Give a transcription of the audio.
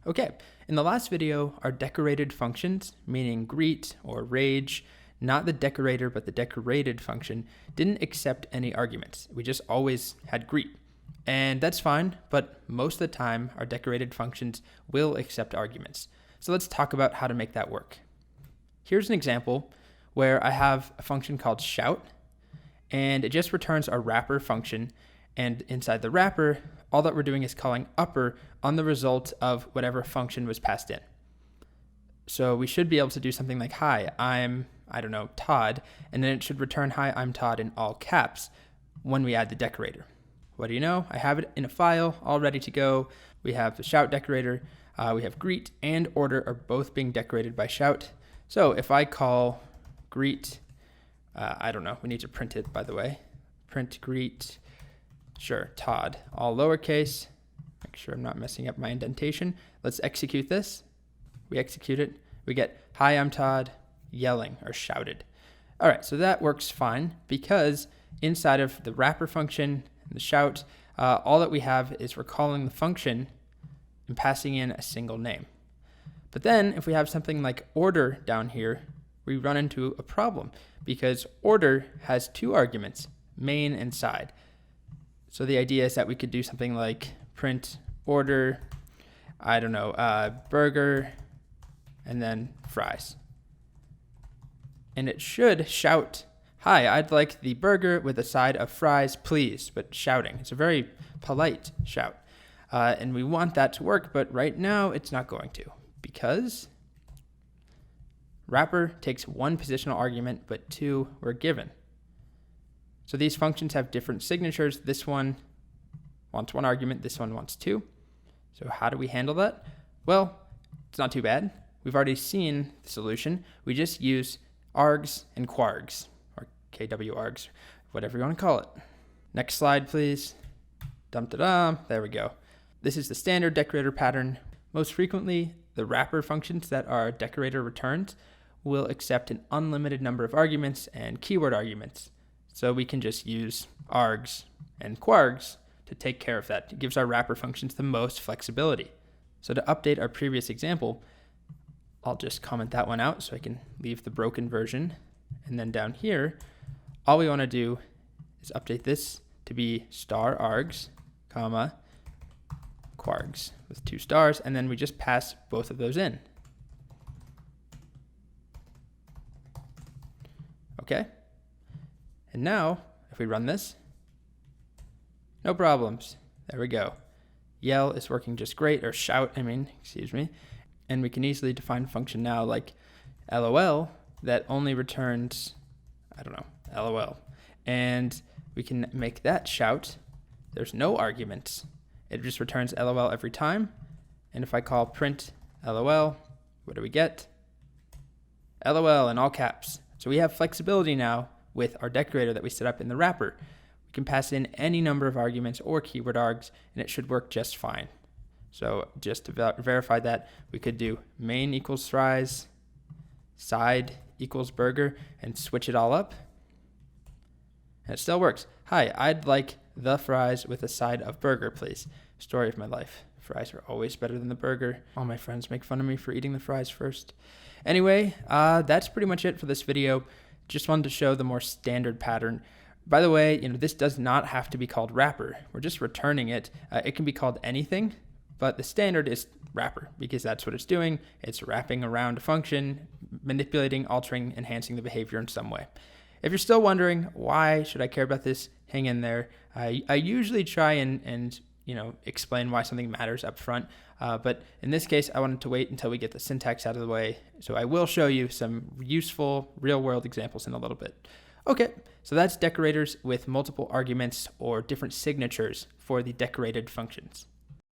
Okay, in the last video, our decorated functions, meaning greet or rage, not the decorator but the decorated function, didn't accept any arguments. We just always had greet. And that's fine, but most of the time our decorated functions will accept arguments. So let's talk about how to make that work. Here's an example where I have a function called shout, and it just returns our wrapper function. And inside the wrapper, all that we're doing is calling upper on the result of whatever function was passed in. So we should be able to do something like, hi, I'm, Todd, and then it should return, hi, I'm Todd in all caps when we add the decorator. What do you know? I have it in a file all ready to go. We have the shout decorator, we have greet and order are both being decorated by shout. So if I call greet, we need to print it, by the way. Print greet, sure, Todd, all lowercase. Make sure I'm not messing up my indentation. Let's execute this. We execute it. We get, hi, I'm Todd, yelling or shouted. All right, so that works fine because inside of the wrapper function, the shout, all that we have is we're calling the function and passing in a single name. But then if we have something like order down here, we run into a problem because order has two arguments, main and side. So the idea is that we could do something like print order, burger, and then fries. And it should shout, hi, I'd like the burger with a side of fries, please, but shouting. It's a very polite shout. And we want that to work, but right now it's not going to because wrapper takes one positional argument, but two were given. So these functions have different signatures. This one wants one argument, this one wants two. So how do we handle that? Well, it's not too bad. We've already seen the solution. We just use args and kwargs, or KW-args, whatever you want to call it. Next slide, please. Dum-da-dum, there we go. This is the standard decorator pattern. Most frequently, the wrapper functions that our decorator returns will accept an unlimited number of arguments and keyword arguments. So we can just use args and kwargs to take care of that. It gives our wrapper functions the most flexibility. So to update our previous example, I'll just comment that one out so I can leave the broken version. And then down here, all we want to do is update this to be star args, comma, kwargs with 2 stars, and then we just pass both of those in. Okay. And now, if we run this, no problems. There we go. Yell is working just great, or shout, excuse me. And we can easily define a function now like LOL that only returns, LOL. And we can make that shout. There's no arguments. It just returns LOL every time. And if I call print LOL, what do we get? LOL in all caps. So we have flexibility now with our decorator that we set up in the wrapper. We can pass in any number of arguments or keyword args, and it should work just fine. So just to verify that, we could do main equals fries, side equals burger, and switch it all up. And it still works. Hi, I'd like the fries with a side of burger, please. Story of my life. Fries are always better than the burger. All my friends make fun of me for eating the fries first. Anyway, that's pretty much it for this video. Just wanted to show the more standard pattern. By the way, this does not have to be called wrapper. We're just returning it. It can be called anything, but the standard is wrapper because that's what it's doing. It's wrapping around a function, manipulating, altering, enhancing the behavior in some way. If you're still wondering why should I care about this, hang in there. I usually try and explain why something matters up front. But in this case, I wanted to wait until we get the syntax out of the way. So I will show you some useful real-world examples in a little bit. Okay, so that's decorators with multiple arguments or different signatures for the decorated functions.